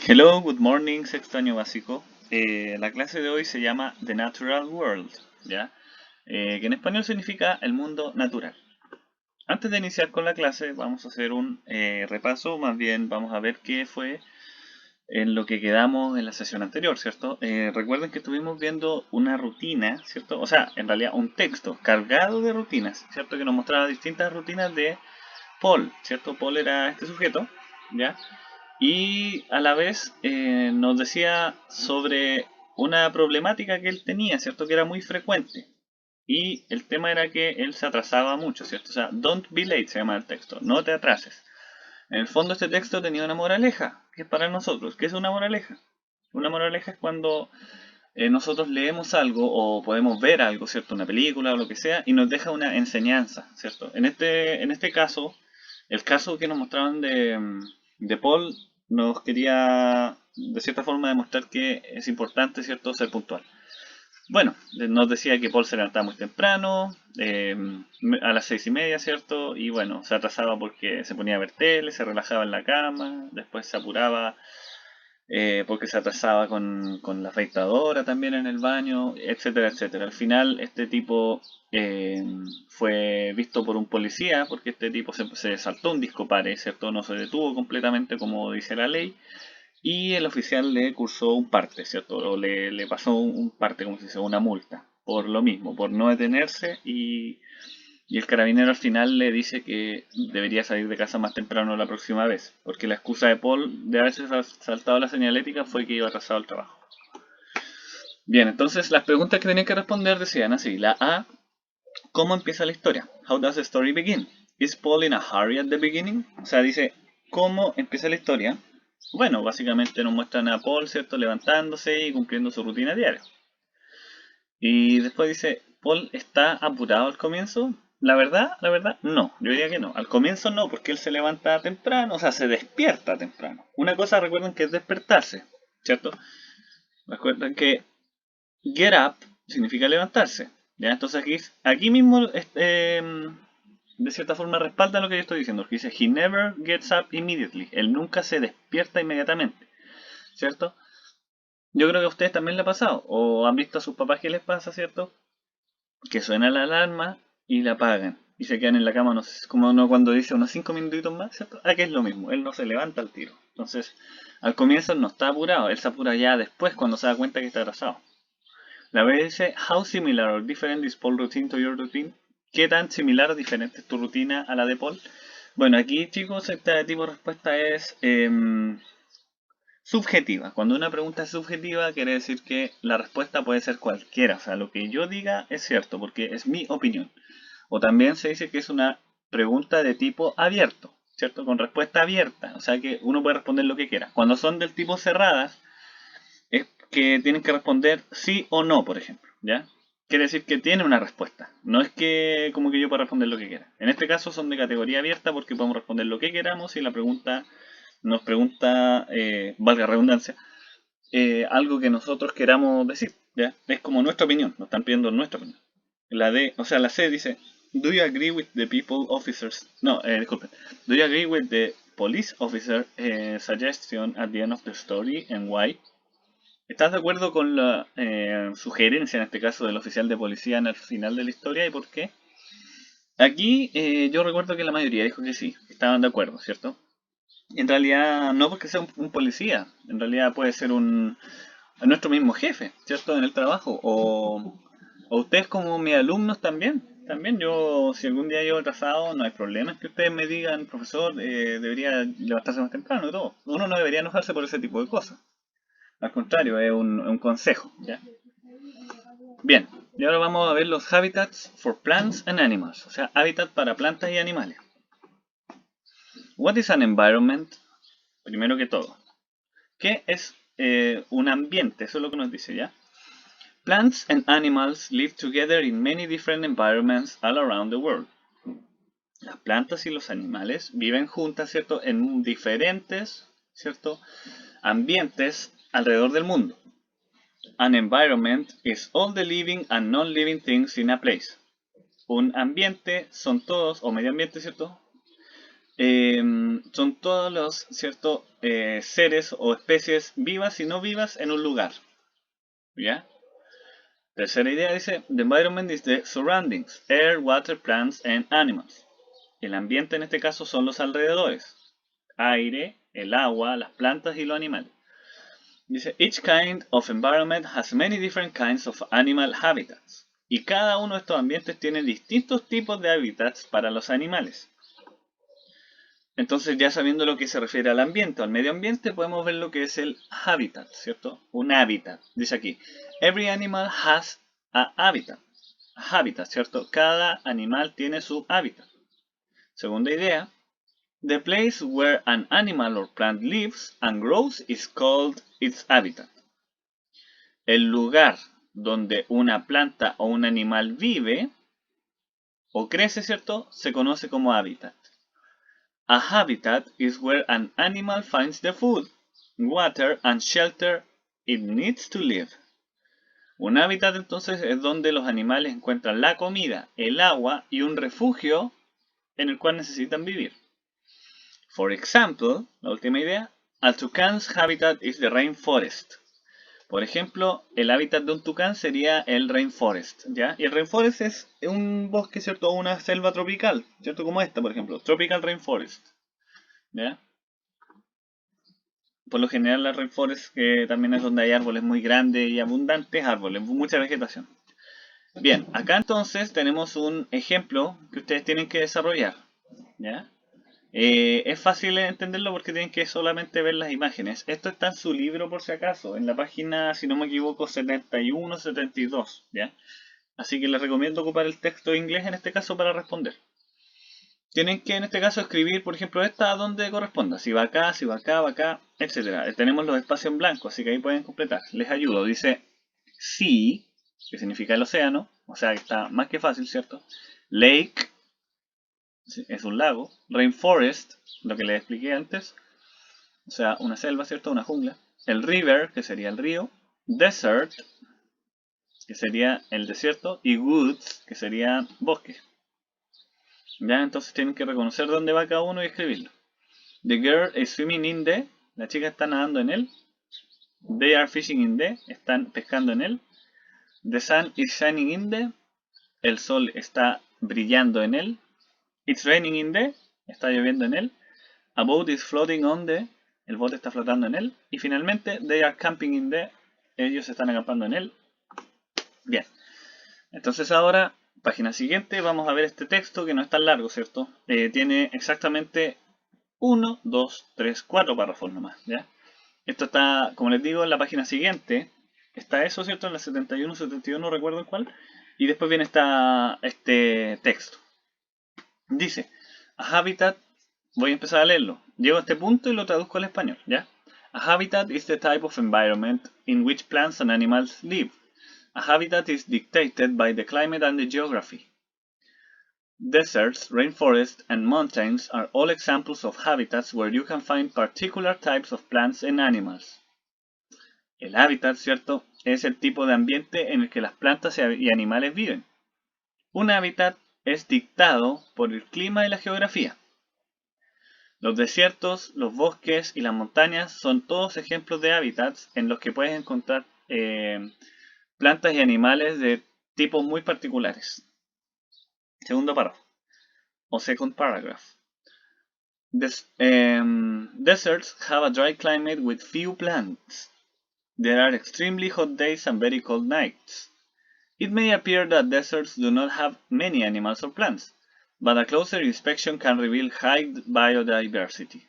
Hello, good morning, sexto año básico. La clase de hoy se llama The Natural World, ¿ya? Que en español significa el mundo natural. Antes de iniciar con la clase, vamos a hacer un repaso, más bien vamos a ver qué fue en lo que quedamos en la sesión anterior, ¿cierto? Recuerden que estuvimos viendo una rutina, ¿cierto? O sea, en realidad un texto cargado de rutinas, ¿cierto? Que nos mostraba distintas rutinas de Paul, ¿cierto? Paul era este sujeto, ¿ya? Y a la vez nos decía sobre una problemática que él tenía, ¿cierto? Que era muy frecuente. Y el tema era que él se atrasaba mucho, ¿cierto? O sea, don't be late se llama el texto, no te atrases. En el fondo este texto tenía una moraleja, que es para nosotros. ¿Qué es una moraleja? Una moraleja es cuando nosotros leemos algo o podemos ver algo, ¿cierto? Una película o lo que sea, y nos deja una enseñanza, ¿cierto? En este caso, el caso que nos mostraban de Paul nos quería, de cierta forma, demostrar que es importante, ¿cierto?, ser puntual. Bueno, nos decía que Paul se levantaba muy temprano, a las 6:30, ¿cierto? Y bueno, se atrasaba porque se ponía a ver tele, se relajaba en la cama, después se apuraba porque se atrasaba con la afeitadora también en el baño, etcétera, etcétera. Al final este tipo eh, fue visto por un policía porque este tipo se saltó un disco pare, ¿cierto? No se detuvo completamente como dice la ley y el oficial le cursó un parte, ¿cierto? O le pasó un parte, como se dice, una multa. Por lo mismo, por no detenerse y el carabinero al final le dice que debería salir de casa más temprano la próxima vez, porque la excusa de Paul de haberse saltado la señalética fue que iba atrasado al trabajo. Bien, entonces las preguntas que tenía que responder decían así. La A, ¿cómo empieza la historia? How does the story begin? Is Paul in a hurry at the beginning? O sea, dice, ¿cómo empieza la historia? Bueno, básicamente nos muestran a Paul, ¿cierto? Levantándose y cumpliendo su rutina diaria. Y después dice, Paul está apurado al comienzo. La verdad, no. Yo diría que no. Al comienzo no, porque él se levanta temprano, o sea, se despierta temprano. Una cosa recuerden que es despertarse, ¿cierto? Recuerden que get up significa levantarse. ¿Ya? Entonces aquí mismo, de cierta forma, respalda lo que yo estoy diciendo. Que dice, he never gets up immediately. Él nunca se despierta inmediatamente, ¿cierto? Yo creo que a ustedes también les ha pasado, o han visto a sus papás que les pasa, ¿cierto? Que suena la alarma y la apagan. Y se quedan en la cama, no sé, como uno cuando dice unos 5 minutitos más, ¿cierto? Aquí es lo mismo, él no se levanta al tiro. Entonces, al comienzo no está apurado, él se apura ya después cuando se da cuenta que está atrasado. La vez dice, how similar or different is Paul's routine to your routine? ¿Qué tan similar o diferente es tu rutina a la de Paul? Bueno, aquí chicos, este tipo de respuesta es subjetiva. Cuando una pregunta es subjetiva, quiere decir que la respuesta puede ser cualquiera. O sea, lo que yo diga es cierto, porque es mi opinión. O también se dice que es una pregunta de tipo abierto, ¿cierto? Con respuesta abierta. O sea que uno puede responder lo que quiera. Cuando son del tipo cerradas, es que tienen que responder sí o no, por ejemplo, ¿ya? Quiere decir que tiene una respuesta. No es que como que yo pueda responder lo que quiera. En este caso son de categoría abierta porque podemos responder lo que queramos y la pregunta nos pregunta, valga redundancia, algo que nosotros queramos decir, ¿ya? Es como nuestra opinión, nos están pidiendo nuestra opinión. La D, o sea, la C dice, do you agree with the people officers? No, disculpen. Do you agree with the police officer suggestion at the end of the story and why? ¿Estás de acuerdo con la sugerencia, en este caso, del oficial de policía en el final de la historia y por qué? Aquí yo recuerdo que la mayoría dijo que sí, estaban de acuerdo, ¿cierto? En realidad, no porque sea un policía, en realidad puede ser nuestro mismo jefe, ¿cierto? En el trabajo. O ustedes como mis alumnos también. También yo, si algún día llego atrasado, no hay problema en que ustedes me digan, profesor, debería levantarse más temprano y todo. Uno no debería enojarse por ese tipo de cosas. Al contrario, es un consejo, ¿ya? Bien, y ahora vamos a ver los habitats for plants and animals, o sea, hábitat para plantas y animales. What is an environment? Primero que todo, ¿qué es un ambiente? Eso es lo que nos dice, ¿ya? Plants and animals live together in many different environments all around the world. Las plantas y los animales viven juntas, ¿cierto? En diferentes, ¿cierto? Ambientes alrededor del mundo. An environment is all the living and non-living things in a place. Un ambiente son todos, o medio ambiente, ¿cierto? son todos los ciertos seres o especies vivas y no vivas en un lugar. ¿Ya? Tercera idea dice, the environment is the surroundings, air, water, plants and animals. El ambiente en este caso son los alrededores, aire, el agua, las plantas y los animales. Dice, each kind of environment has many different kinds of animal habitats. Y cada uno de estos ambientes tiene distintos tipos de hábitats para los animales. Entonces, ya sabiendo lo que se refiere al ambiente o al medio ambiente, podemos ver lo que es el hábitat, ¿cierto? Un hábitat. Dice aquí, every animal has a habitat. Hábitat, ¿cierto? Cada animal tiene su hábitat. Segunda idea, the place where an animal or plant lives and grows is called its habitat. El lugar donde una planta o un animal vive o crece, ¿cierto? Se conoce como hábitat. A habitat is where an animal finds the food, water and shelter it needs to live. Un hábitat entonces es donde los animales encuentran la comida, el agua y un refugio en el cual necesitan vivir. For example, la última idea, a tucan's habitat is the rainforest. Por ejemplo, el hábitat de un tucán sería el rainforest, ¿ya? Y el rainforest es un bosque, ¿cierto? O una selva tropical, ¿cierto? Como esta, por ejemplo, tropical rainforest, ¿ya? Por lo general la rainforest también es donde hay árboles muy grandes y abundantes árboles, mucha vegetación. Bien, acá entonces tenemos un ejemplo que ustedes tienen que desarrollar, ¿ya? Es fácil entenderlo porque tienen que solamente ver las imágenes. Esto está en su libro por si acaso, en la página, si no me equivoco, 71, 72, ¿ya? Así que les recomiendo ocupar el texto inglés en este caso para responder. Tienen que en este caso escribir, por ejemplo, esta donde corresponda. Si va acá, va acá, etc. Tenemos los espacios en blanco, así que ahí pueden completar. Les ayudo. Dice sea, que significa el océano, o sea que está más que fácil, ¿cierto? Lake, es un lago. Rainforest, lo que les expliqué antes, o sea, una selva, ¿cierto? Una jungla. El river, que sería el río. Desert, que sería el desierto. Y woods, que sería bosque. Ya, entonces tienen que reconocer dónde va cada uno y escribirlo. The girl is swimming in the, la chica está nadando en él. They are fishing in the, están pescando en él. The sun is shining in the, el sol está brillando en él. It's raining in the, está lloviendo en él. A boat is floating on the, el bote está flotando en él. Y finalmente, they are camping in the, ellos están acampando en él. Bien, entonces ahora, página siguiente, vamos a ver este texto que no es tan largo, ¿cierto? Tiene exactamente 1, 2, 3, 4 párrafos nomás, ¿ya? Esto está, como les digo, en la página siguiente. Está eso, ¿cierto? En la 71, 72, no recuerdo en cuál. Y después viene este texto. Dice, a habitat, voy a empezar a leerlo. Llego a este punto y lo traduzco al español, ¿ya? A habitat is the type of environment in which plants and animals live. A habitat is dictated by the climate and the geography. Deserts, rainforests, and mountains are all examples of habitats where you can find particular types of plants and animals. El hábitat, ¿cierto?, es el tipo de ambiente en el que las plantas y animales viven. Un hábitat es dictado por el clima y la geografía. Los desiertos, los bosques y las montañas son todos ejemplos de hábitats en los que puedes encontrar plantas y animales de tipos muy particulares. Segundo párrafo, o second paragraph. Deserts have a dry climate with few plants. There are extremely hot days and very cold nights. It may appear that deserts do not have many animals or plants, but a closer inspection can reveal high biodiversity.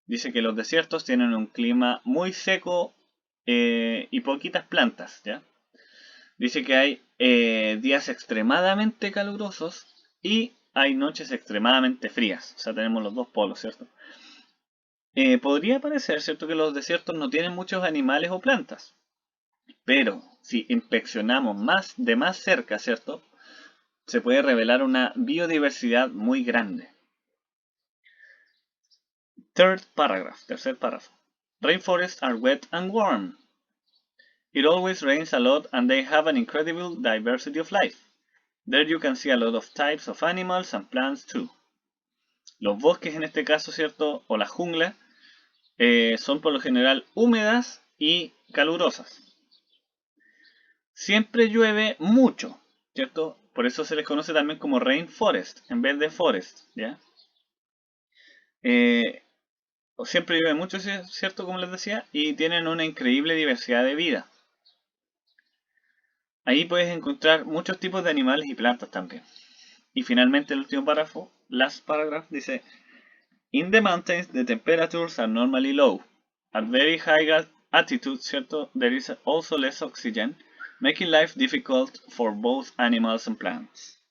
Dice que los desiertos tienen un clima muy seco y poquitas plantas, ¿ya? Dice que hay días extremadamente calurosos y hay noches extremadamente frías. O sea, tenemos los dos polos, ¿cierto? Podría parecer, ¿cierto?, que los desiertos no tienen muchos animales o plantas. Pero si inspeccionamos de más cerca, ¿cierto?, se puede revelar una biodiversidad muy grande. Tercer párrafo. Rainforests are wet and warm. It always rains a lot and they have an incredible diversity of life. There you can see a lot of types of animals and plants too. Los bosques en este caso, ¿cierto? O las junglas son por lo general húmedas y calurosas. Siempre llueve mucho, ¿cierto? Por eso se les conoce también como rainforest en vez de forest, ¿ya? Siempre llueve mucho, ¿cierto? Como les decía, y tienen una increíble diversidad de vida. Ahí puedes encontrar muchos tipos de animales y plantas también. Y finalmente el último párrafo, last paragraph, dice: In the mountains the temperatures are normally low. At very high altitude, ¿cierto? There is also less oxygen, making life difficult for both animals and plants.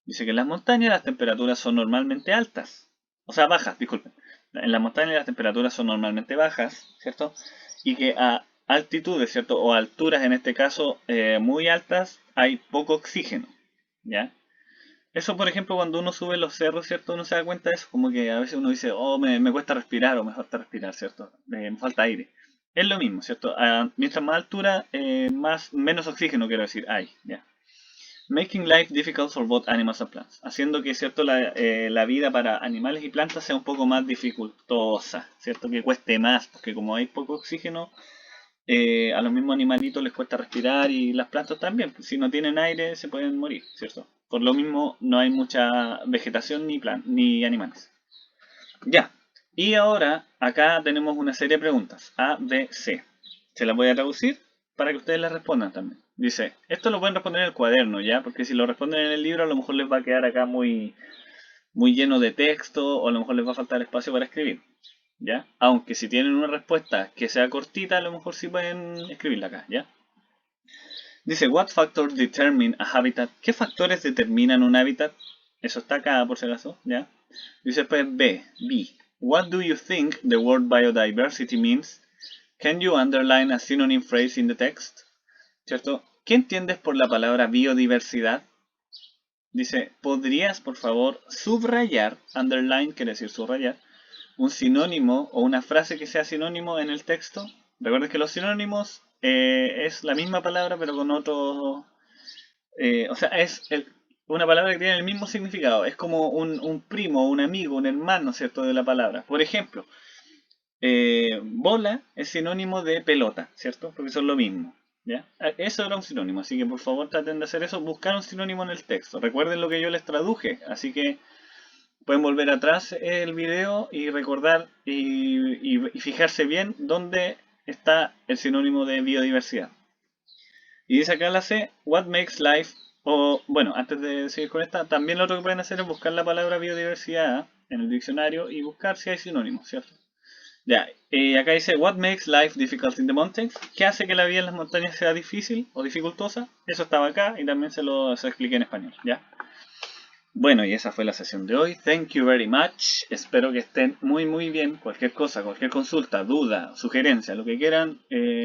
Dice que en las montañas las temperaturas son normalmente altas. O sea, bajas, disculpen. En las montañas las temperaturas son normalmente bajas, ¿cierto? Y que a altitudes, ¿cierto? O alturas en este caso muy altas hay poco oxígeno, ¿ya? Eso, por ejemplo, cuando uno sube los cerros, ¿cierto? Uno se da cuenta de eso, como que a veces uno dice, oh, me cuesta respirar o me falta respirar, ¿cierto? Me falta aire. Es lo mismo, ¿cierto? Mientras más altura, menos oxígeno, quiero decir, hay, ¿ya? Making life difficult for both animals and plants. Haciendo que, ¿cierto? La vida para animales y plantas sea un poco más dificultosa, ¿cierto? Que cueste más, porque como hay poco oxígeno, a los mismos animalitos les cuesta respirar y las plantas también. Pues, si no tienen aire se pueden morir, ¿cierto? Por lo mismo no hay mucha vegetación ni animales. Ya. Y ahora acá tenemos una serie de preguntas. A, B, C. Se las voy a traducir para que ustedes las respondan también. Dice, esto lo pueden responder en el cuaderno, ¿ya? Porque si lo responden en el libro a lo mejor les va a quedar acá muy lleno de texto o a lo mejor les va a faltar espacio para escribir. ¿Ya? Aunque si tienen una respuesta que sea cortita, a lo mejor sí pueden escribirla acá, ¿ya? Dice, what factors determine a habitat? ¿Qué factores determinan un hábitat? Eso está acá por si acaso, ¿ya? Dice pues B. What do you think the word biodiversity means? Can you underline a synonym phrase in the text? ¿Cierto? ¿Qué entiendes por la palabra biodiversidad? Dice, ¿podrías por favor subrayar? Underline quiere decir subrayar. Un sinónimo o una frase que sea sinónimo en el texto. Recuerden que los sinónimos es la misma palabra pero con otro... o sea, una palabra que tiene el mismo significado. Es como un primo, un amigo, un hermano, ¿cierto? De la palabra. Por ejemplo, bola es sinónimo de pelota, ¿cierto? Porque son lo mismo. ¿Ya? Eso era un sinónimo, así que por favor traten de hacer eso, buscar un sinónimo en el texto. Recuerden lo que yo les traduje, así que pueden volver atrás el video y recordar y fijarse bien dónde está el sinónimo de biodiversidad. Y dice acá la C, what makes life, o bueno, antes de seguir con esta, también lo otro que pueden hacer es buscar la palabra biodiversidad en el diccionario y buscar si hay sinónimos, ¿cierto? Ya, acá dice, what makes life difficult in the mountains? ¿Qué hace que la vida en las montañas sea difícil o dificultosa? Eso estaba acá y también se lo expliqué en español, ¿ya? Bueno, y esa fue la sesión de hoy. Thank you very much. Espero que estén muy bien. Cualquier cosa, cualquier consulta, duda, sugerencia, lo que quieran,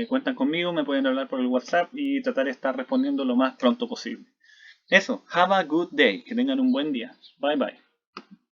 cuentan conmigo, me pueden hablar por el WhatsApp y tratar de estar respondiendo lo más pronto posible. Eso, have a good day. Que tengan un buen día. Bye bye.